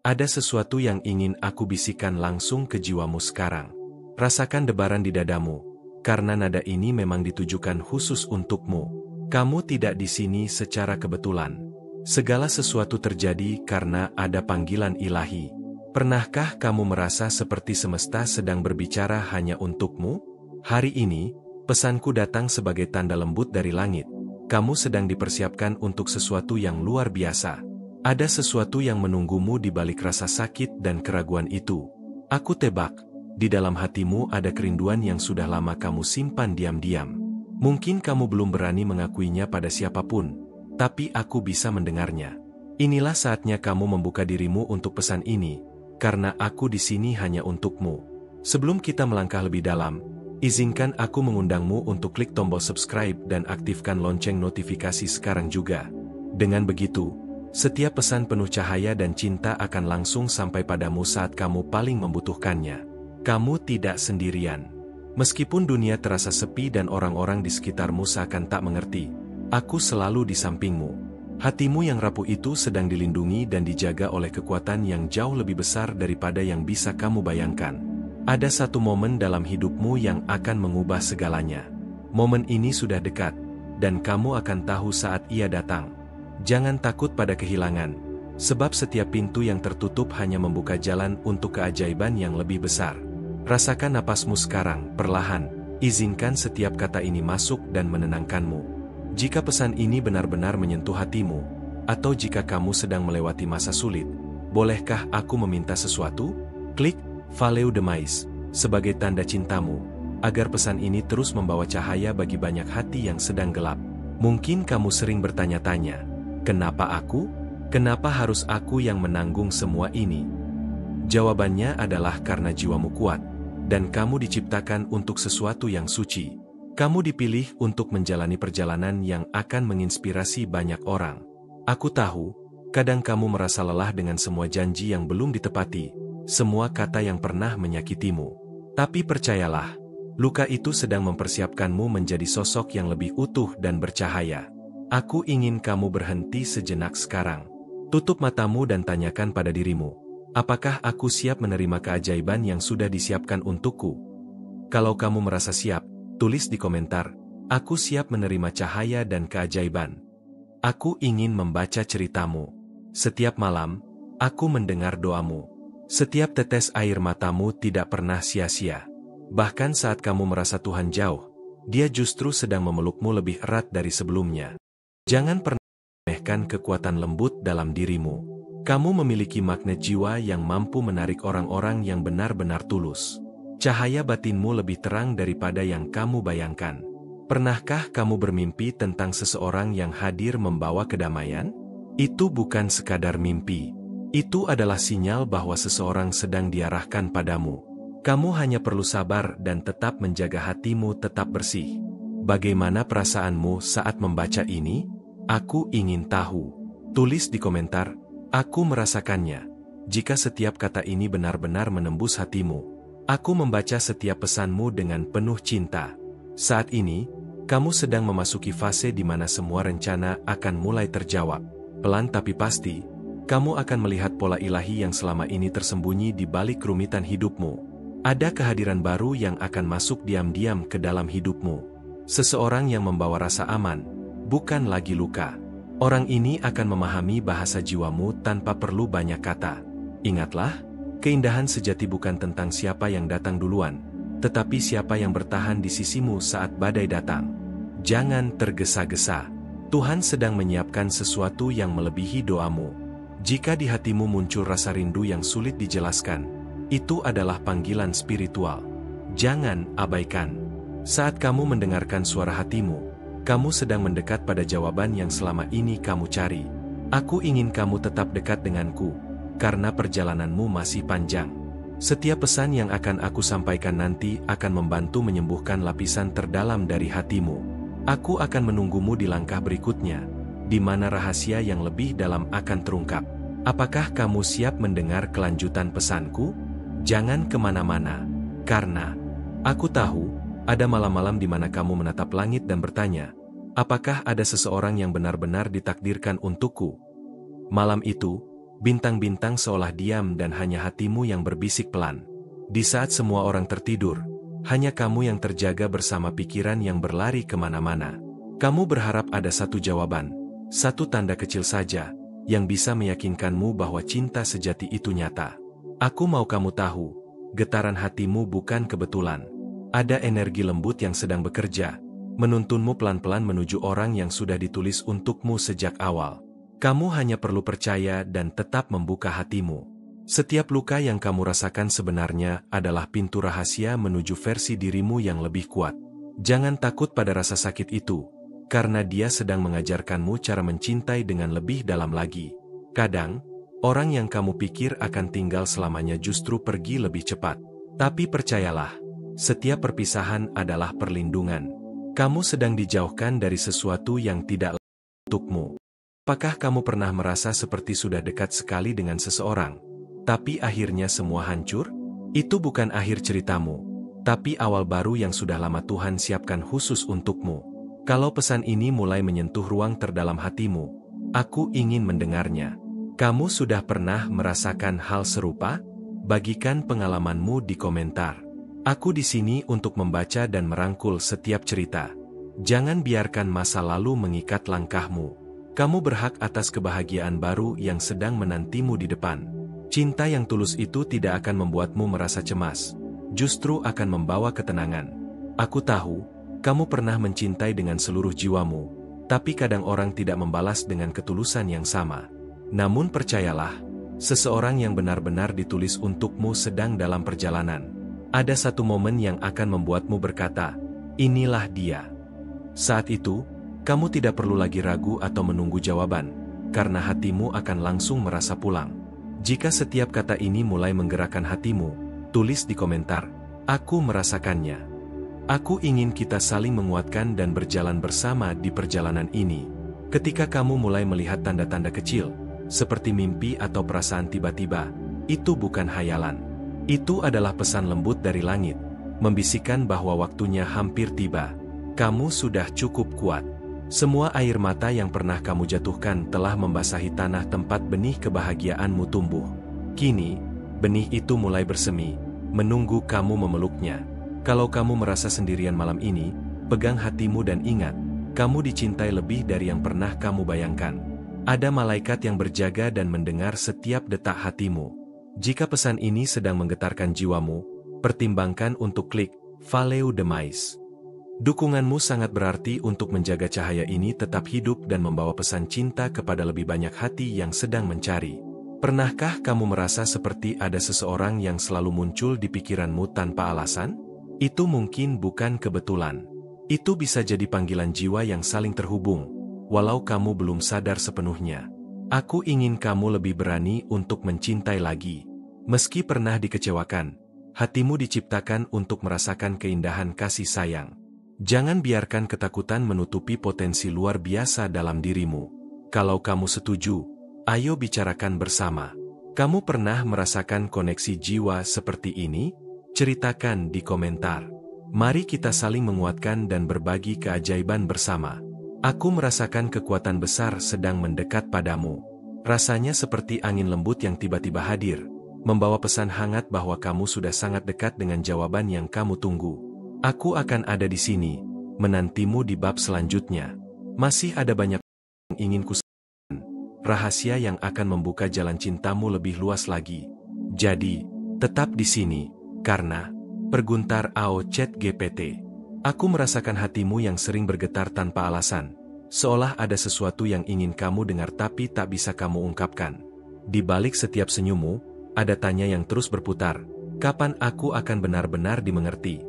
Ada sesuatu yang ingin aku bisikan langsung ke jiwamu sekarang. Rasakan debaran di dadamu, karena nada ini memang ditujukan khusus untukmu. Kamu tidak di sini secara kebetulan. Segala sesuatu terjadi karena ada panggilan ilahi. Pernahkah kamu merasa seperti semesta sedang berbicara hanya untukmu? Hari ini, pesanku datang sebagai tanda lembut dari langit. Kamu sedang dipersiapkan untuk sesuatu yang luar biasa. Ada sesuatu yang menunggumu di balik rasa sakit dan keraguan itu. Aku tebak, di dalam hatimu ada kerinduan yang sudah lama kamu simpan diam-diam. Mungkin kamu belum berani mengakuinya pada siapapun, tapi aku bisa mendengarnya. Inilah saatnya kamu membuka dirimu untuk pesan ini, karena aku di sini hanya untukmu. Sebelum kita melangkah lebih dalam, izinkan aku mengundangmu untuk klik tombol subscribe dan aktifkan lonceng notifikasi sekarang juga. Dengan begitu, setiap pesan penuh cahaya dan cinta akan langsung sampai padamu saat kamu paling membutuhkannya. Kamu tidak sendirian. Meskipun dunia terasa sepi dan orang-orang di sekitarmu seakan tak mengerti, aku selalu di sampingmu. Hatimu yang rapuh itu sedang dilindungi dan dijaga oleh kekuatan yang jauh lebih besar daripada yang bisa kamu bayangkan. Ada satu momen dalam hidupmu yang akan mengubah segalanya. Momen ini sudah dekat, dan kamu akan tahu saat ia datang. Jangan takut pada kehilangan, sebab setiap pintu yang tertutup hanya membuka jalan untuk keajaiban yang lebih besar. Rasakan napasmu sekarang, perlahan, izinkan setiap kata ini masuk dan menenangkanmu. Jika pesan ini benar-benar menyentuh hatimu, atau jika kamu sedang melewati masa sulit, bolehkah aku meminta sesuatu? Klik Follow the Mais sebagai tanda cintamu, agar pesan ini terus membawa cahaya bagi banyak hati yang sedang gelap. Mungkin kamu sering bertanya-tanya, kenapa aku? Kenapa harus aku yang menanggung semua ini? Jawabannya adalah karena jiwamu kuat, dan kamu diciptakan untuk sesuatu yang suci. Kamu dipilih untuk menjalani perjalanan yang akan menginspirasi banyak orang. Aku tahu, kadang kamu merasa lelah dengan semua janji yang belum ditepati, semua kata yang pernah menyakitimu. Tapi percayalah, luka itu sedang mempersiapkanmu menjadi sosok yang lebih utuh dan bercahaya. Aku ingin kamu berhenti sejenak sekarang. Tutup matamu dan tanyakan pada dirimu, apakah aku siap menerima keajaiban yang sudah disiapkan untukku? Kalau kamu merasa siap, tulis di komentar, aku siap menerima cahaya dan keajaiban. Aku ingin membaca ceritamu. Setiap malam, aku mendengar doamu. Setiap tetes air matamu tidak pernah sia-sia. Bahkan saat kamu merasa Tuhan jauh, Dia justru sedang memelukmu lebih erat dari sebelumnya. Jangan pernah meremehkan kekuatan lembut dalam dirimu. Kamu memiliki magnet jiwa yang mampu menarik orang-orang yang benar-benar tulus. Cahaya batinmu lebih terang daripada yang kamu bayangkan. Pernahkah kamu bermimpi tentang seseorang yang hadir membawa kedamaian? Itu bukan sekadar mimpi. Itu adalah sinyal bahwa seseorang sedang diarahkan padamu. Kamu hanya perlu sabar dan tetap menjaga hatimu tetap bersih. Bagaimana perasaanmu saat membaca ini? Aku ingin tahu. Tulis di komentar, aku merasakannya. Jika setiap kata ini benar-benar menembus hatimu, aku membaca setiap pesanmu dengan penuh cinta. Saat ini, kamu sedang memasuki fase di mana semua rencana akan mulai terjawab. Pelan tapi pasti, kamu akan melihat pola ilahi yang selama ini tersembunyi di balik kerumitan hidupmu. Ada kehadiran baru yang akan masuk diam-diam ke dalam hidupmu. Seseorang yang membawa rasa aman, bukan lagi luka. Orang ini akan memahami bahasa jiwamu tanpa perlu banyak kata. Ingatlah, keindahan sejati bukan tentang siapa yang datang duluan, tetapi siapa yang bertahan di sisimu saat badai datang. Jangan tergesa-gesa. Tuhan sedang menyiapkan sesuatu yang melebihi doamu. Jika di hatimu muncul rasa rindu yang sulit dijelaskan, itu adalah panggilan spiritual. Jangan abaikan. Saat kamu mendengarkan suara hatimu, kamu sedang mendekat pada jawaban yang selama ini kamu cari. Aku ingin kamu tetap dekat denganku, karena perjalananmu masih panjang. Setiap pesan yang akan aku sampaikan nanti akan membantu menyembuhkan lapisan terdalam dari hatimu. Aku akan menunggumu di langkah berikutnya, di mana rahasia yang lebih dalam akan terungkap. Apakah kamu siap mendengar kelanjutan pesanku? Jangan kemana-mana, karena aku tahu, ada malam-malam di mana kamu menatap langit dan bertanya, apakah ada seseorang yang benar-benar ditakdirkan untukku? Malam itu, Bintang-bintang seolah diam dan hanya hatimu yang berbisik pelan. Di saat semua orang tertidur, hanya kamu yang terjaga bersama pikiran yang berlari kemana-mana. Kamu berharap ada satu jawaban, satu tanda kecil saja, yang bisa meyakinkanmu bahwa cinta sejati itu nyata. Aku mau kamu tahu, getaran hatimu bukan kebetulan. Ada energi lembut yang sedang bekerja, menuntunmu pelan-pelan menuju orang yang sudah ditulis untukmu sejak awal. Kamu hanya perlu percaya dan tetap membuka hatimu. Setiap luka yang kamu rasakan sebenarnya adalah pintu rahasia menuju versi dirimu yang lebih kuat. Jangan takut pada rasa sakit itu, karena dia sedang mengajarkanmu cara mencintai dengan lebih dalam lagi. Kadang, orang yang kamu pikir akan tinggal selamanya justru pergi lebih cepat. Tapi percayalah, setiap perpisahan adalah perlindungan. Kamu sedang dijauhkan dari sesuatu yang tidak untukmu. Apakah kamu pernah merasa seperti sudah dekat sekali dengan seseorang, tapi akhirnya semua hancur? Itu bukan akhir ceritamu, tapi awal baru yang sudah lama Tuhan siapkan khusus untukmu. Kalau pesan ini mulai menyentuh ruang terdalam hatimu, aku ingin mendengarnya. Kamu sudah pernah merasakan hal serupa? Bagikan pengalamanmu di komentar. Aku di sini untuk membaca dan merangkul setiap cerita. Jangan biarkan masa lalu mengikat langkahmu. Kamu berhak atas kebahagiaan baru yang sedang menantimu di depan. Cinta yang tulus itu tidak akan membuatmu merasa cemas, justru akan membawa ketenangan. Aku tahu, kamu pernah mencintai dengan seluruh jiwamu, tapi kadang orang tidak membalas dengan ketulusan yang sama. Namun percayalah, seseorang yang benar-benar ditulis untukmu sedang dalam perjalanan. Ada satu momen yang akan membuatmu berkata, inilah dia. Saat itu, kamu tidak perlu lagi ragu atau menunggu jawaban, karena hatimu akan langsung merasa pulang. Jika setiap kata ini mulai menggerakkan hatimu, tulis di komentar, aku merasakannya. Aku ingin kita saling menguatkan dan berjalan bersama di perjalanan ini. Ketika kamu mulai melihat tanda-tanda kecil, seperti mimpi atau perasaan tiba-tiba, itu bukan hayalan. Itu adalah pesan lembut dari langit, membisikkan bahwa waktunya hampir tiba. Kamu sudah cukup kuat. Semua air mata yang pernah kamu jatuhkan telah membasahi tanah tempat benih kebahagiaanmu tumbuh. Kini, benih itu mulai bersemi, menunggu kamu memeluknya. Kalau kamu merasa sendirian malam ini, pegang hatimu dan ingat, kamu dicintai lebih dari yang pernah kamu bayangkan. Ada malaikat yang berjaga dan mendengar setiap detak hatimu. Jika pesan ini sedang menggetarkan jiwamu, pertimbangkan untuk klik Follow the Mais. Dukunganmu sangat berarti untuk menjaga cahaya ini tetap hidup dan membawa pesan cinta kepada lebih banyak hati yang sedang mencari. Pernahkah kamu merasa seperti ada seseorang yang selalu muncul di pikiranmu tanpa alasan? Itu mungkin bukan kebetulan. Itu bisa jadi panggilan jiwa yang saling terhubung, walau kamu belum sadar sepenuhnya. Aku ingin kamu lebih berani untuk mencintai lagi. Meski pernah dikecewakan, hatimu diciptakan untuk merasakan keindahan kasih sayang. Jangan biarkan ketakutan menutupi potensi luar biasa dalam dirimu. Kalau kamu setuju, ayo bicarakan bersama. Kamu pernah merasakan koneksi jiwa seperti ini? Ceritakan di komentar. Mari kita saling menguatkan dan berbagi keajaiban bersama. Aku merasakan kekuatan besar sedang mendekat padamu. Rasanya seperti angin lembut yang tiba-tiba hadir, membawa pesan hangat bahwa kamu sudah sangat dekat dengan jawaban yang kamu tunggu. Aku akan ada di sini, menantimu di bab selanjutnya. Masih ada banyak yang ingin kusampaikan, rahasia yang akan membuka jalan cintamu lebih luas lagi. Jadi, tetap di sini, karena perguntar Chat GPT. Aku merasakan hatimu yang sering bergetar tanpa alasan, seolah ada sesuatu yang ingin kamu dengar tapi tak bisa kamu ungkapkan. Di balik setiap senyummu, ada tanya yang terus berputar, kapan aku akan benar-benar dimengerti?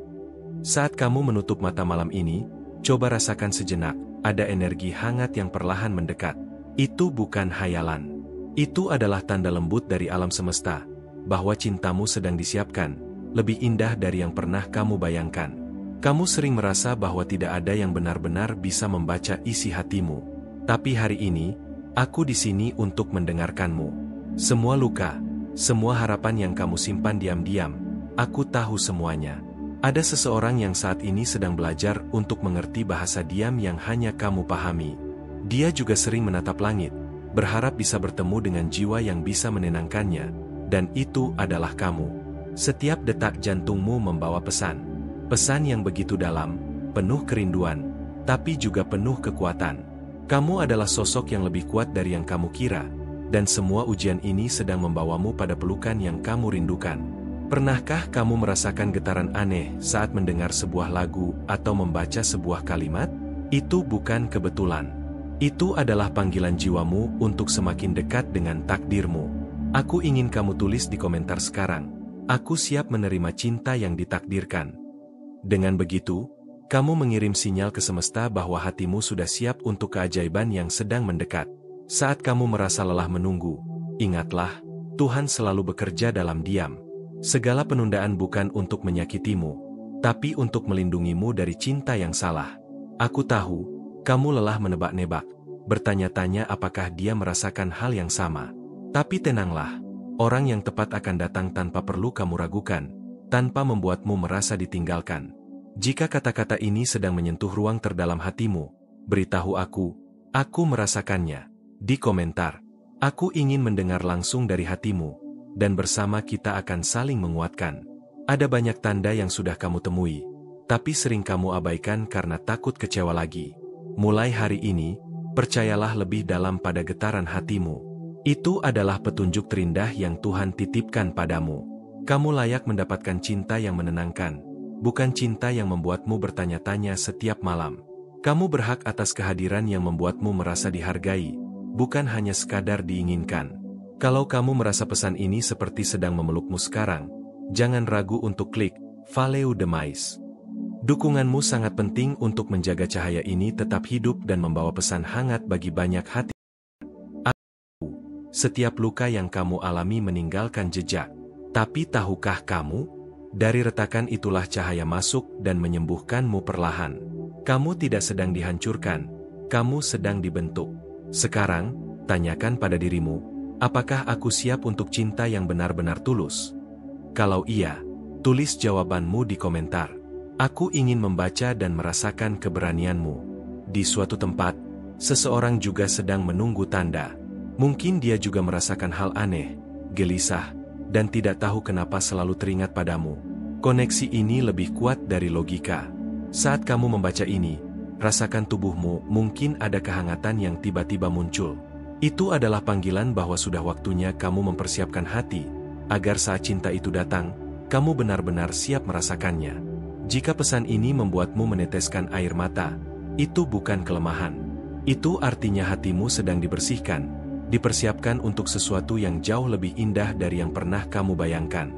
Saat kamu menutup mata malam ini, coba rasakan sejenak, ada energi hangat yang perlahan mendekat. Itu bukan hayalan. Itu adalah tanda lembut dari alam semesta, bahwa cintamu sedang disiapkan, lebih indah dari yang pernah kamu bayangkan. Kamu sering merasa bahwa tidak ada yang benar-benar bisa membaca isi hatimu. Tapi hari ini, aku di sini untuk mendengarkanmu. Semua luka, semua harapan yang kamu simpan diam-diam, aku tahu semuanya. Ada seseorang yang saat ini sedang belajar untuk mengerti bahasa diam yang hanya kamu pahami. Dia juga sering menatap langit, berharap bisa bertemu dengan jiwa yang bisa menenangkannya, dan itu adalah kamu. Setiap detak jantungmu membawa pesan. Pesan yang begitu dalam, penuh kerinduan, tapi juga penuh kekuatan. Kamu adalah sosok yang lebih kuat dari yang kamu kira, dan semua ujian ini sedang membawamu pada pelukan yang kamu rindukan. Pernahkah kamu merasakan getaran aneh saat mendengar sebuah lagu atau membaca sebuah kalimat? Itu bukan kebetulan. Itu adalah panggilan jiwamu untuk semakin dekat dengan takdirmu. Aku ingin kamu tulis di komentar sekarang, "Aku siap menerima cinta yang ditakdirkan." Dengan begitu, kamu mengirim sinyal ke semesta bahwa hatimu sudah siap untuk keajaiban yang sedang mendekat. Saat kamu merasa lelah menunggu, ingatlah, Tuhan selalu bekerja dalam diam. Segala penundaan bukan untuk menyakitimu, tapi untuk melindungimu dari cinta yang salah. Aku tahu, kamu lelah menebak-nebak, bertanya-tanya apakah dia merasakan hal yang sama. Tapi tenanglah, orang yang tepat akan datang tanpa perlu kamu ragukan, tanpa membuatmu merasa ditinggalkan. Jika kata-kata ini sedang menyentuh ruang terdalam hatimu, beritahu aku merasakannya. Di komentar, aku ingin mendengar langsung dari hatimu, dan bersama kita akan saling menguatkan. Ada banyak tanda yang sudah kamu temui, tapi sering kamu abaikan karena takut kecewa lagi. Mulai hari ini, percayalah lebih dalam pada getaran hatimu. Itu adalah petunjuk terindah yang Tuhan titipkan padamu. Kamu layak mendapatkan cinta yang menenangkan, bukan cinta yang membuatmu bertanya-tanya setiap malam. Kamu berhak atas kehadiran yang membuatmu merasa dihargai, bukan hanya sekadar diinginkan. Kalau kamu merasa pesan ini seperti sedang memelukmu sekarang, jangan ragu untuk klik Follow the Mais. Dukunganmu sangat penting untuk menjaga cahaya ini tetap hidup dan membawa pesan hangat bagi banyak hati. Setiap luka yang kamu alami meninggalkan jejak. Tapi tahukah kamu? Dari retakan itulah cahaya masuk dan menyembuhkanmu perlahan. Kamu tidak sedang dihancurkan, kamu sedang dibentuk. Sekarang, tanyakan pada dirimu, apakah aku siap untuk cinta yang benar-benar tulus? Kalau iya, tulis jawabanmu di komentar. Aku ingin membaca dan merasakan keberanianmu. Di suatu tempat, seseorang juga sedang menunggu tanda. Mungkin dia juga merasakan hal aneh, gelisah, dan tidak tahu kenapa selalu teringat padamu. Koneksi ini lebih kuat dari logika. Saat kamu membaca ini, rasakan tubuhmu, mungkin ada kehangatan yang tiba-tiba muncul. Itu adalah panggilan bahwa sudah waktunya kamu mempersiapkan hati, agar saat cinta itu datang, kamu benar-benar siap merasakannya. Jika pesan ini membuatmu meneteskan air mata, itu bukan kelemahan. Itu artinya hatimu sedang dibersihkan, dipersiapkan untuk sesuatu yang jauh lebih indah dari yang pernah kamu bayangkan.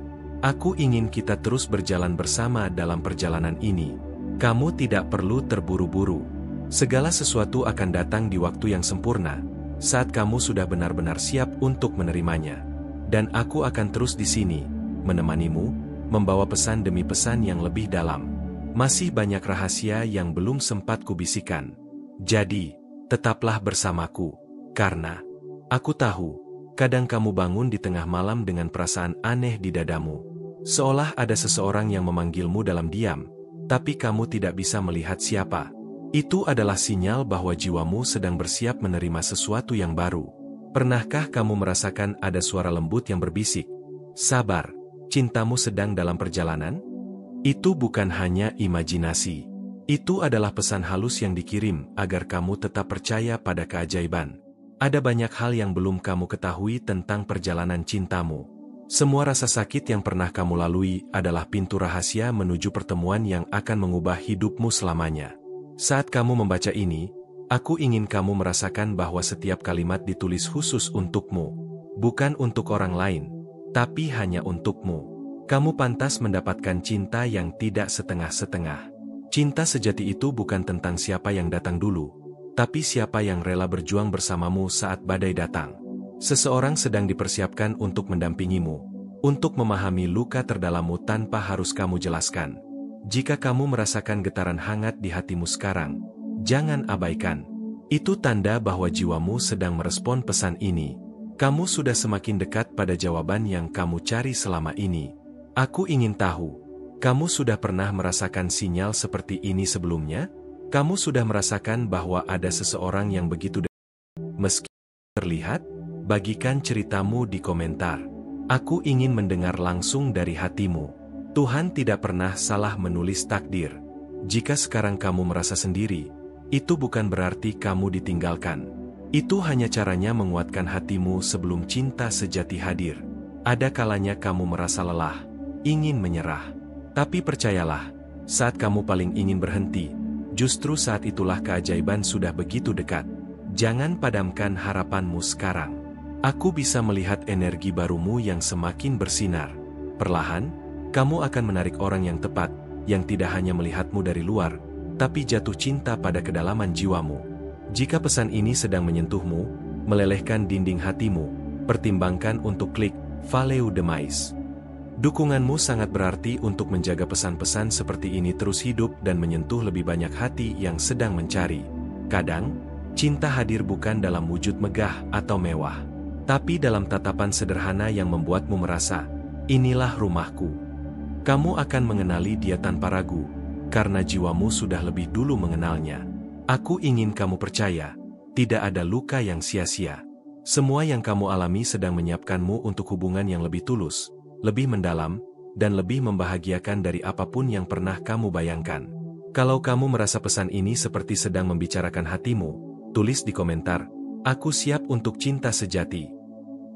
Aku ingin kita terus berjalan bersama dalam perjalanan ini. Kamu tidak perlu terburu-buru. Segala sesuatu akan datang di waktu yang sempurna, saat kamu sudah benar-benar siap untuk menerimanya. Dan aku akan terus di sini, menemanimu, membawa pesan demi pesan yang lebih dalam. Masih banyak rahasia yang belum sempat kubisikkan. Jadi, tetaplah bersamaku, karena aku tahu, kadang kamu bangun di tengah malam dengan perasaan aneh di dadamu. Seolah ada seseorang yang memanggilmu dalam diam, tapi kamu tidak bisa melihat siapa. Itu adalah sinyal bahwa jiwamu sedang bersiap menerima sesuatu yang baru. Pernahkah kamu merasakan ada suara lembut yang berbisik, "Sabar, cintamu sedang dalam perjalanan"? Itu bukan hanya imajinasi. Itu adalah pesan halus yang dikirim agar kamu tetap percaya pada keajaiban. Ada banyak hal yang belum kamu ketahui tentang perjalanan cintamu. Semua rasa sakit yang pernah kamu lalui adalah pintu rahasia menuju pertemuan yang akan mengubah hidupmu selamanya. Saat kamu membaca ini, aku ingin kamu merasakan bahwa setiap kalimat ditulis khusus untukmu. Bukan untuk orang lain, tapi hanya untukmu. Kamu pantas mendapatkan cinta yang tidak setengah-setengah. Cinta sejati itu bukan tentang siapa yang datang dulu, tapi siapa yang rela berjuang bersamamu saat badai datang. Seseorang sedang dipersiapkan untuk mendampingimu, untuk memahami luka terdalammu tanpa harus kamu jelaskan. Jika kamu merasakan getaran hangat di hatimu sekarang, jangan abaikan. Itu tanda bahwa jiwamu sedang merespon pesan ini. Kamu sudah semakin dekat pada jawaban yang kamu cari selama ini. Aku ingin tahu, kamu sudah pernah merasakan sinyal seperti ini sebelumnya? Kamu sudah merasakan bahwa ada seseorang yang begitu dekat, meski terlihat? Bagikan ceritamu di komentar. Aku ingin mendengar langsung dari hatimu. Tuhan tidak pernah salah menulis takdir. Jika sekarang kamu merasa sendiri, itu bukan berarti kamu ditinggalkan. Itu hanya caranya menguatkan hatimu sebelum cinta sejati hadir. Ada kalanya kamu merasa lelah, ingin menyerah. Tapi percayalah, saat kamu paling ingin berhenti, justru saat itulah keajaiban sudah begitu dekat. Jangan padamkan harapanmu sekarang. Aku bisa melihat energi barumu yang semakin bersinar. Perlahan, kamu akan menarik orang yang tepat, yang tidak hanya melihatmu dari luar, tapi jatuh cinta pada kedalaman jiwamu. Jika pesan ini sedang menyentuhmu, melelehkan dinding hatimu, pertimbangkan untuk klik Follow the Mais. Dukunganmu sangat berarti untuk menjaga pesan-pesan seperti ini terus hidup dan menyentuh lebih banyak hati yang sedang mencari. Kadang, cinta hadir bukan dalam wujud megah atau mewah, tapi dalam tatapan sederhana yang membuatmu merasa, inilah rumahku. Kamu akan mengenali dia tanpa ragu, karena jiwamu sudah lebih dulu mengenalnya. Aku ingin kamu percaya, tidak ada luka yang sia-sia. Semua yang kamu alami sedang menyiapkanmu untuk hubungan yang lebih tulus, lebih mendalam, dan lebih membahagiakan dari apapun yang pernah kamu bayangkan. Kalau kamu merasa pesan ini seperti sedang membicarakan hatimu, tulis di komentar, aku siap untuk cinta sejati.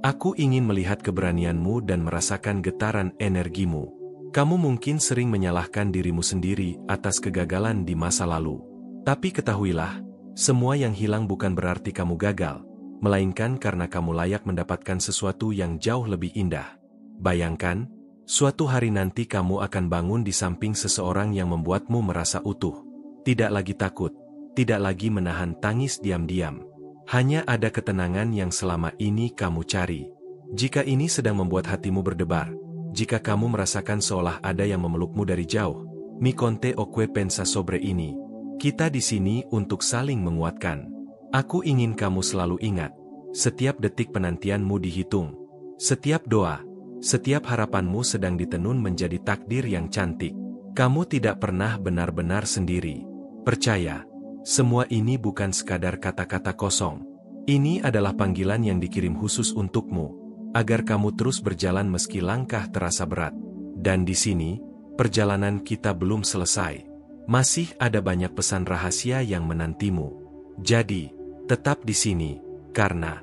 Aku ingin melihat keberanianmu dan merasakan getaran energimu. Kamu mungkin sering menyalahkan dirimu sendiri atas kegagalan di masa lalu. Tapi ketahuilah, semua yang hilang bukan berarti kamu gagal, melainkan karena kamu layak mendapatkan sesuatu yang jauh lebih indah. Bayangkan, suatu hari nanti kamu akan bangun di samping seseorang yang membuatmu merasa utuh. Tidak lagi takut, tidak lagi menahan tangis diam-diam. Hanya ada ketenangan yang selama ini kamu cari. Jika ini sedang membuat hatimu berdebar, jika kamu merasakan seolah ada yang memelukmu dari jauh, mi conte o que pensa sobre ini. Kita di sini untuk saling menguatkan. Aku ingin kamu selalu ingat, setiap detik penantianmu dihitung. Setiap doa, setiap harapanmu sedang ditenun menjadi takdir yang cantik. Kamu tidak pernah benar-benar sendiri. Percaya. Semua ini bukan sekadar kata-kata kosong. Ini adalah panggilan yang dikirim khusus untukmu, agar kamu terus berjalan meski langkah terasa berat. Dan di sini, perjalanan kita belum selesai. Masih ada banyak pesan rahasia yang menantimu. Jadi, tetap di sini, karena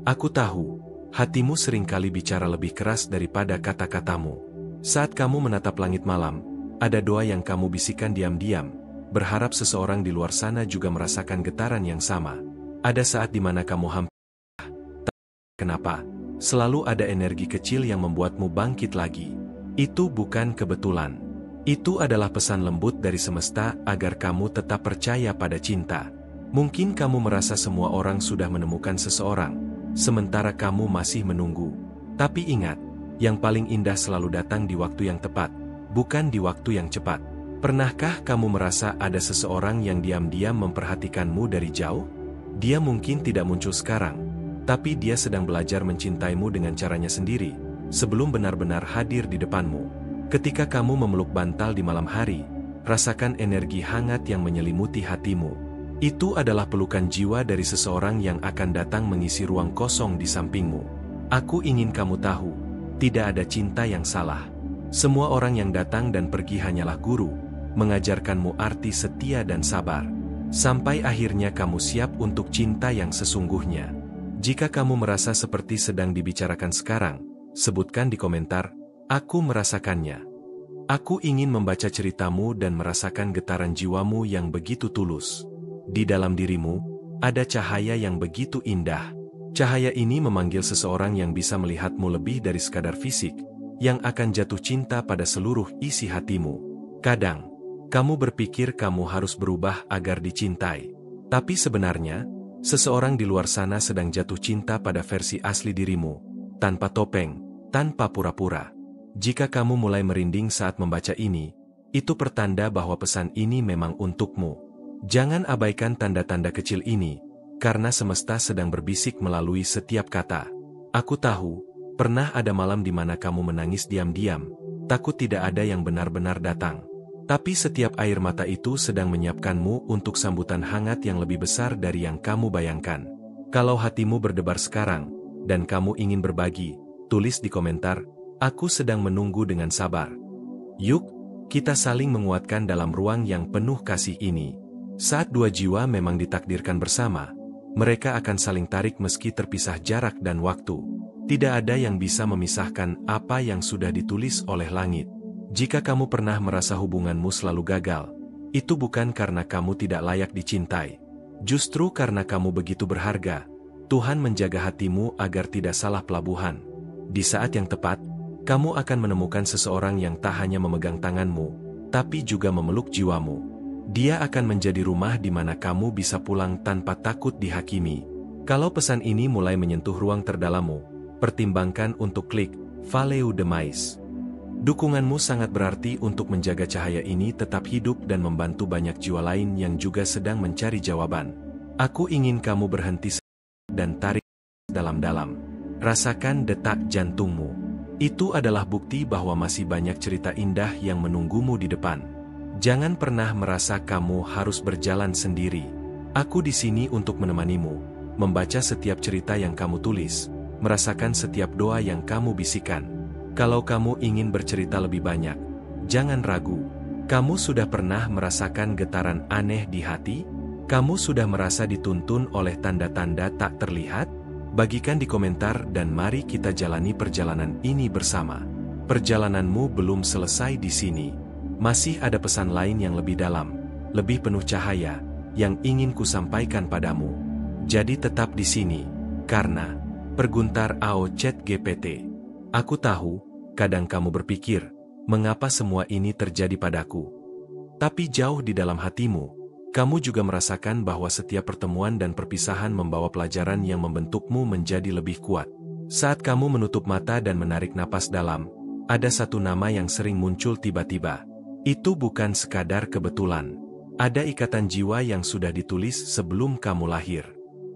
aku tahu, hatimu seringkali bicara lebih keras daripada kata-katamu. Saat kamu menatap langit malam, ada doa yang kamu bisikan diam-diam, berharap seseorang di luar sana juga merasakan getaran yang sama. Ada saat di mana kamu hampir. Kenapa? Selalu ada energi kecil yang membuatmu bangkit lagi. Itu bukan kebetulan. Itu adalah pesan lembut dari semesta agar kamu tetap percaya pada cinta. Mungkin kamu merasa semua orang sudah menemukan seseorang, sementara kamu masih menunggu. Tapi ingat, yang paling indah selalu datang di waktu yang tepat, bukan di waktu yang cepat. Pernahkah kamu merasa ada seseorang yang diam-diam memperhatikanmu dari jauh? Dia mungkin tidak muncul sekarang, tapi dia sedang belajar mencintaimu dengan caranya sendiri, sebelum benar-benar hadir di depanmu. Ketika kamu memeluk bantal di malam hari, rasakan energi hangat yang menyelimuti hatimu. Itu adalah pelukan jiwa dari seseorang yang akan datang mengisi ruang kosong di sampingmu. Aku ingin kamu tahu, tidak ada cinta yang salah. Semua orang yang datang dan pergi hanyalah guru, mengajarkanmu arti setia dan sabar. Sampai akhirnya kamu siap untuk cinta yang sesungguhnya. Jika kamu merasa seperti sedang dibicarakan sekarang, sebutkan di komentar, aku merasakannya. Aku ingin membaca ceritamu dan merasakan getaran jiwamu yang begitu tulus. Di dalam dirimu, ada cahaya yang begitu indah. Cahaya ini memanggil seseorang yang bisa melihatmu lebih dari sekadar fisik, yang akan jatuh cinta pada seluruh isi hatimu. Kadang, kamu berpikir kamu harus berubah agar dicintai. Tapi sebenarnya, seseorang di luar sana sedang jatuh cinta pada versi asli dirimu, tanpa topeng, tanpa pura-pura. Jika kamu mulai merinding saat membaca ini, itu pertanda bahwa pesan ini memang untukmu. Jangan abaikan tanda-tanda kecil ini, karena semesta sedang berbisik melalui setiap kata. Aku tahu, pernah ada malam di mana kamu menangis diam-diam, takut tidak ada yang benar-benar datang. Tapi setiap air mata itu sedang menyiapkanmu untuk sambutan hangat yang lebih besar dari yang kamu bayangkan. Kalau hatimu berdebar sekarang, dan kamu ingin berbagi, tulis di komentar, "Aku sedang menunggu dengan sabar." Yuk, kita saling menguatkan dalam ruang yang penuh kasih ini. Saat dua jiwa memang ditakdirkan bersama, mereka akan saling tarik meski terpisah jarak dan waktu. Tidak ada yang bisa memisahkan apa yang sudah ditulis oleh langit. Jika kamu pernah merasa hubunganmu selalu gagal, itu bukan karena kamu tidak layak dicintai. Justru karena kamu begitu berharga, Tuhan menjaga hatimu agar tidak salah pelabuhan. Di saat yang tepat, kamu akan menemukan seseorang yang tak hanya memegang tanganmu, tapi juga memeluk jiwamu. Dia akan menjadi rumah di mana kamu bisa pulang tanpa takut dihakimi. Kalau pesan ini mulai menyentuh ruang terdalammu, pertimbangkan untuk klik Follow the Mais. Dukunganmu sangat berarti untuk menjaga cahaya ini tetap hidup dan membantu banyak jiwa lain yang juga sedang mencari jawaban. Aku ingin kamu berhenti dan tarik dalam-dalam. Rasakan detak jantungmu. Itu adalah bukti bahwa masih banyak cerita indah yang menunggumu di depan. Jangan pernah merasa kamu harus berjalan sendiri. Aku di sini untuk menemanimu, membaca setiap cerita yang kamu tulis, merasakan setiap doa yang kamu bisikan. Kalau kamu ingin bercerita lebih banyak, jangan ragu. Kamu sudah pernah merasakan getaran aneh di hati? Kamu sudah merasa dituntun oleh tanda-tanda tak terlihat? Bagikan di komentar dan mari kita jalani perjalanan ini bersama. Perjalananmu belum selesai di sini. Masih ada pesan lain yang lebih dalam, lebih penuh cahaya, yang ingin kusampaikan padamu. Jadi tetap di sini, karena Perguntar AO Chat GPT. Aku tahu, kadang kamu berpikir, mengapa semua ini terjadi padaku? Tapi jauh di dalam hatimu, kamu juga merasakan bahwa setiap pertemuan dan perpisahan membawa pelajaran yang membentukmu menjadi lebih kuat. Saat kamu menutup mata dan menarik napas dalam, ada satu nama yang sering muncul tiba-tiba. Itu bukan sekadar kebetulan. Ada ikatan jiwa yang sudah ditulis sebelum kamu lahir.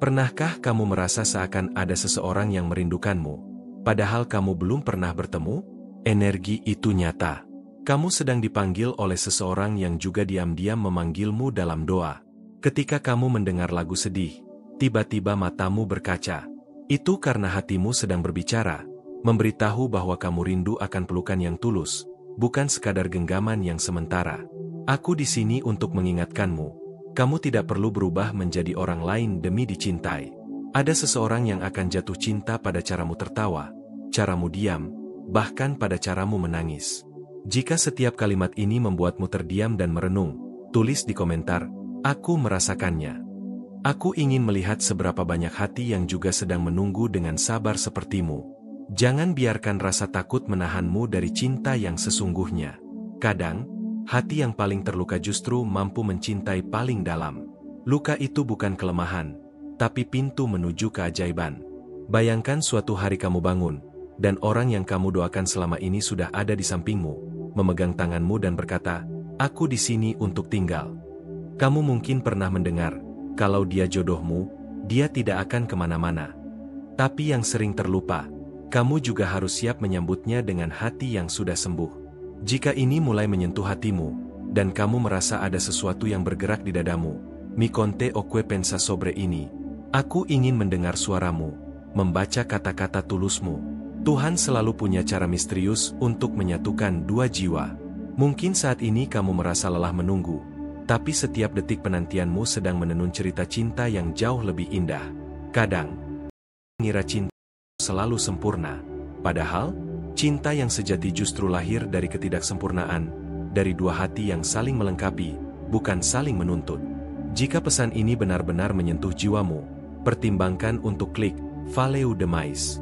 Pernahkah kamu merasa seakan ada seseorang yang merindukanmu? Padahal kamu belum pernah bertemu, energi itu nyata. Kamu sedang dipanggil oleh seseorang yang juga diam-diam memanggilmu dalam doa. Ketika kamu mendengar lagu sedih, tiba-tiba matamu berkaca. Itu karena hatimu sedang berbicara, memberitahu bahwa kamu rindu akan pelukan yang tulus, bukan sekadar genggaman yang sementara. Aku di sini untuk mengingatkanmu, kamu tidak perlu berubah menjadi orang lain demi dicintai. Ada seseorang yang akan jatuh cinta pada caramu tertawa, caramu diam, bahkan pada caramu menangis. Jika setiap kalimat ini membuatmu terdiam dan merenung, tulis di komentar, "Aku merasakannya." Aku ingin melihat seberapa banyak hati yang juga sedang menunggu dengan sabar sepertimu. Jangan biarkan rasa takut menahanmu dari cinta yang sesungguhnya. Kadang, hati yang paling terluka justru mampu mencintai paling dalam. Luka itu bukan kelemahan, tapi pintu menuju keajaiban. Bayangkan suatu hari kamu bangun, dan orang yang kamu doakan selama ini sudah ada di sampingmu, memegang tanganmu dan berkata, "Aku di sini untuk tinggal." Kamu mungkin pernah mendengar, kalau dia jodohmu, dia tidak akan kemana-mana. Tapi yang sering terlupa, kamu juga harus siap menyambutnya dengan hati yang sudah sembuh. Jika ini mulai menyentuh hatimu, dan kamu merasa ada sesuatu yang bergerak di dadamu, mi conte o que pensa sobre ini. Aku ingin mendengar suaramu, membaca kata-kata tulusmu. Tuhan selalu punya cara misterius untuk menyatukan dua jiwa. Mungkin saat ini kamu merasa lelah menunggu, tapi setiap detik penantianmu sedang menenun cerita cinta yang jauh lebih indah. Kadang, mengira cinta selalu sempurna. Padahal, cinta yang sejati justru lahir dari ketidaksempurnaan, dari dua hati yang saling melengkapi, bukan saling menuntut. Jika pesan ini benar-benar menyentuh jiwamu, pertimbangkan untuk klik Follow the Mais.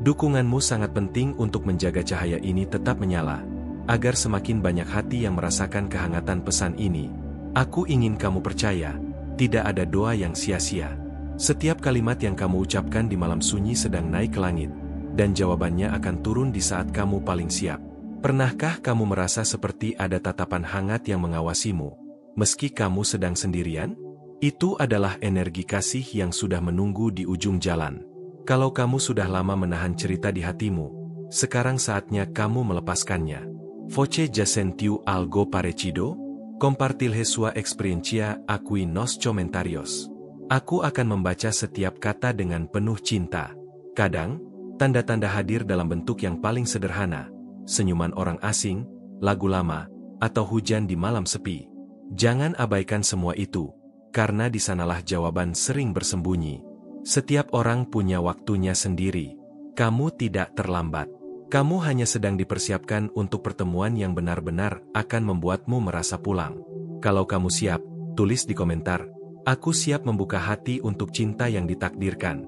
Dukunganmu sangat penting untuk menjaga cahaya ini tetap menyala, agar semakin banyak hati yang merasakan kehangatan pesan ini. Aku ingin kamu percaya, tidak ada doa yang sia-sia. Setiap kalimat yang kamu ucapkan di malam sunyi sedang naik ke langit, dan jawabannya akan turun di saat kamu paling siap. Pernahkah kamu merasa seperti ada tatapan hangat yang mengawasimu, meski kamu sedang sendirian? Itu adalah energi kasih yang sudah menunggu di ujung jalan. Kalau kamu sudah lama menahan cerita di hatimu, sekarang saatnya kamu melepaskannya. Voce ya sentiu algo parecido? Compartilhe sua experiencia aquí nos comentarios. Aku akan membaca setiap kata dengan penuh cinta. Kadang, tanda-tanda hadir dalam bentuk yang paling sederhana, senyuman orang asing, lagu lama, atau hujan di malam sepi. Jangan abaikan semua itu, karena di sanalah jawaban sering bersembunyi. Setiap orang punya waktunya sendiri. Kamu tidak terlambat. Kamu hanya sedang dipersiapkan untuk pertemuan yang benar-benar akan membuatmu merasa pulang. Kalau kamu siap, tulis di komentar, "Aku siap membuka hati untuk cinta yang ditakdirkan."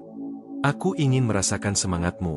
Aku ingin merasakan semangatmu,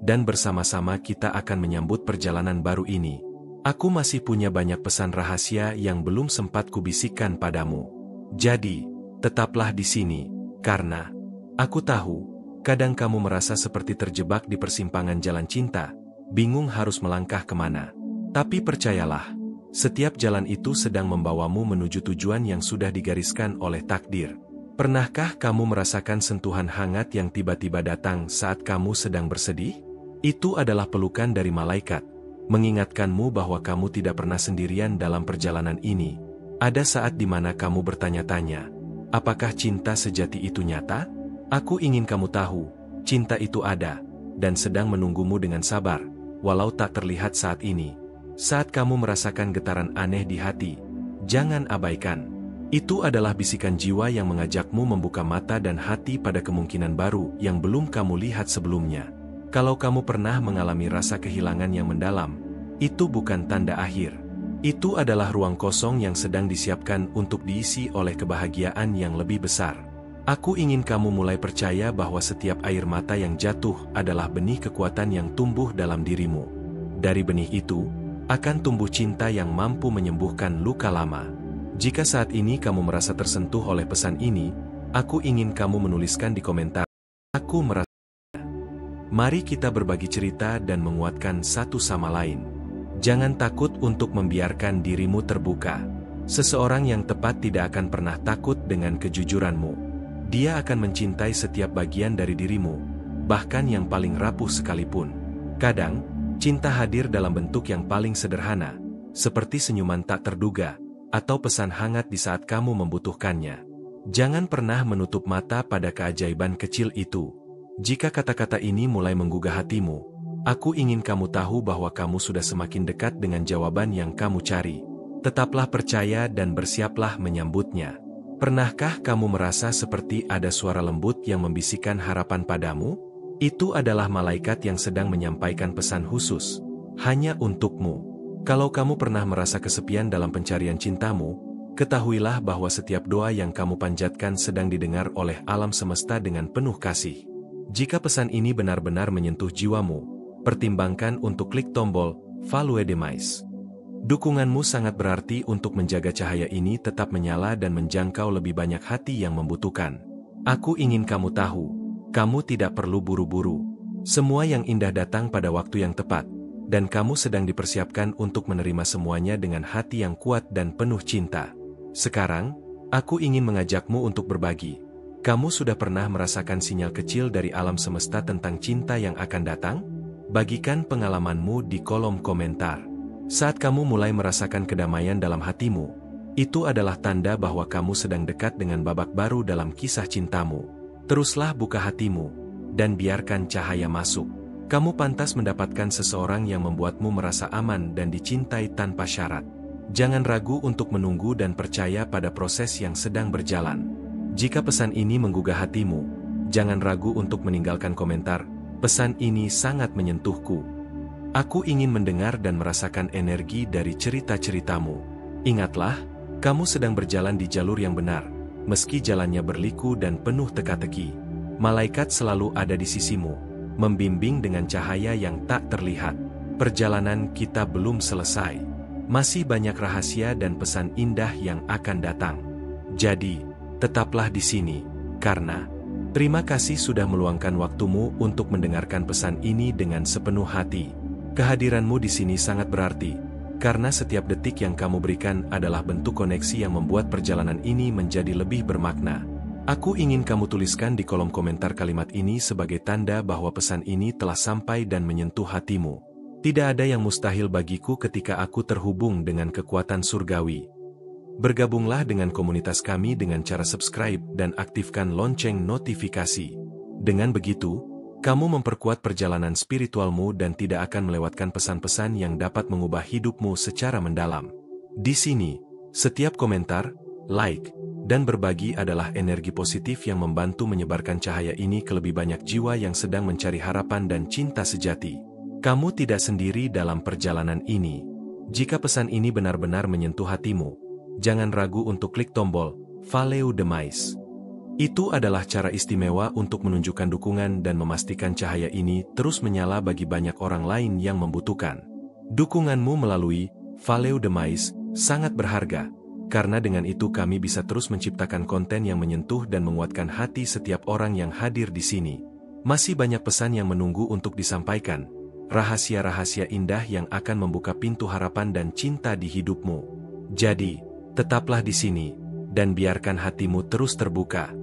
dan bersama-sama kita akan menyambut perjalanan baru ini. Aku masih punya banyak pesan rahasia yang belum sempat kubisikkan padamu. Jadi, tetaplah di sini, karena aku tahu, kadang kamu merasa seperti terjebak di persimpangan jalan cinta, bingung harus melangkah kemana. Tapi percayalah, setiap jalan itu sedang membawamu menuju tujuan yang sudah digariskan oleh takdir. Pernahkah kamu merasakan sentuhan hangat yang tiba-tiba datang saat kamu sedang bersedih? Itu adalah pelukan dari malaikat, mengingatkanmu bahwa kamu tidak pernah sendirian dalam perjalanan ini. Ada saat di mana kamu bertanya-tanya, apakah cinta sejati itu nyata? Aku ingin kamu tahu, cinta itu ada, dan sedang menunggumu dengan sabar, walau tak terlihat saat ini. Saat kamu merasakan getaran aneh di hati, jangan abaikan. Itu adalah bisikan jiwa yang mengajakmu membuka mata dan hati pada kemungkinan baru yang belum kamu lihat sebelumnya. Kalau kamu pernah mengalami rasa kehilangan yang mendalam, itu bukan tanda akhir. Itu adalah ruang kosong yang sedang disiapkan untuk diisi oleh kebahagiaan yang lebih besar. Aku ingin kamu mulai percaya bahwa setiap air mata yang jatuh adalah benih kekuatan yang tumbuh dalam dirimu. Dari benih itu, akan tumbuh cinta yang mampu menyembuhkan luka lama. Jika saat ini kamu merasa tersentuh oleh pesan ini, aku ingin kamu menuliskan di komentar, "Aku merasa." Mari kita berbagi cerita dan menguatkan satu sama lain. Jangan takut untuk membiarkan dirimu terbuka. Seseorang yang tepat tidak akan pernah takut dengan kejujuranmu. Dia akan mencintai setiap bagian dari dirimu, bahkan yang paling rapuh sekalipun. Kadang, cinta hadir dalam bentuk yang paling sederhana, seperti senyuman tak terduga, atau pesan hangat di saat kamu membutuhkannya. Jangan pernah menutup mata pada keajaiban kecil itu. Jika kata-kata ini mulai menggugah hatimu, aku ingin kamu tahu bahwa kamu sudah semakin dekat dengan jawaban yang kamu cari. Tetaplah percaya dan bersiaplah menyambutnya. Pernahkah kamu merasa seperti ada suara lembut yang membisikkan harapan padamu? Itu adalah malaikat yang sedang menyampaikan pesan khusus, hanya untukmu. Kalau kamu pernah merasa kesepian dalam pencarian cintamu, ketahuilah bahwa setiap doa yang kamu panjatkan sedang didengar oleh alam semesta dengan penuh kasih. Jika pesan ini benar-benar menyentuh jiwamu, pertimbangkan untuk klik tombol Follow Demais. Dukunganmu sangat berarti untuk menjaga cahaya ini tetap menyala dan menjangkau lebih banyak hati yang membutuhkan. Aku ingin kamu tahu, kamu tidak perlu buru-buru. Semua yang indah datang pada waktu yang tepat, dan kamu sedang dipersiapkan untuk menerima semuanya dengan hati yang kuat dan penuh cinta. Sekarang, aku ingin mengajakmu untuk berbagi. Kamu sudah pernah merasakan sinyal kecil dari alam semesta tentang cinta yang akan datang? Bagikan pengalamanmu di kolom komentar. Saat kamu mulai merasakan kedamaian dalam hatimu, itu adalah tanda bahwa kamu sedang dekat dengan babak baru dalam kisah cintamu. Teruslah buka hatimu, dan biarkan cahaya masuk. Kamu pantas mendapatkan seseorang yang membuatmu merasa aman dan dicintai tanpa syarat. Jangan ragu untuk menunggu dan percaya pada proses yang sedang berjalan. Jika pesan ini menggugah hatimu, jangan ragu untuk meninggalkan komentar, "Pesan ini sangat menyentuhku. Aku ingin mendengar dan merasakan energi dari cerita-ceritamu." Ingatlah, kamu sedang berjalan di jalur yang benar, meski jalannya berliku dan penuh teka-teki. Malaikat selalu ada di sisimu, membimbing dengan cahaya yang tak terlihat. Perjalanan kita belum selesai. Masih banyak rahasia dan pesan indah yang akan datang. Jadi, tetaplah di sini, karena terima kasih sudah meluangkan waktumu untuk mendengarkan pesan ini dengan sepenuh hati. Kehadiranmu di sini sangat berarti, karena setiap detik yang kamu berikan adalah bentuk koneksi yang membuat perjalanan ini menjadi lebih bermakna. Aku ingin kamu tuliskan di kolom komentar kalimat ini sebagai tanda bahwa pesan ini telah sampai dan menyentuh hatimu. Tidak ada yang mustahil bagiku ketika aku terhubung dengan kekuatan surgawi. Bergabunglah dengan komunitas kami dengan cara subscribe dan aktifkan lonceng notifikasi. Dengan begitu, kamu memperkuat perjalanan spiritualmu dan tidak akan melewatkan pesan-pesan yang dapat mengubah hidupmu secara mendalam. Di sini, setiap komentar, like, dan berbagi adalah energi positif yang membantu menyebarkan cahaya ini ke lebih banyak jiwa yang sedang mencari harapan dan cinta sejati. Kamu tidak sendiri dalam perjalanan ini. Jika pesan ini benar-benar menyentuh hatimu, jangan ragu untuk klik tombol Follow the Mais. Itu adalah cara istimewa untuk menunjukkan dukungan dan memastikan cahaya ini terus menyala bagi banyak orang lain yang membutuhkan. Dukunganmu melalui Follow the Mais sangat berharga, karena dengan itu kami bisa terus menciptakan konten yang menyentuh dan menguatkan hati setiap orang yang hadir di sini. Masih banyak pesan yang menunggu untuk disampaikan, rahasia-rahasia indah yang akan membuka pintu harapan dan cinta di hidupmu. Jadi, tetaplah di sini, dan biarkan hatimu terus terbuka.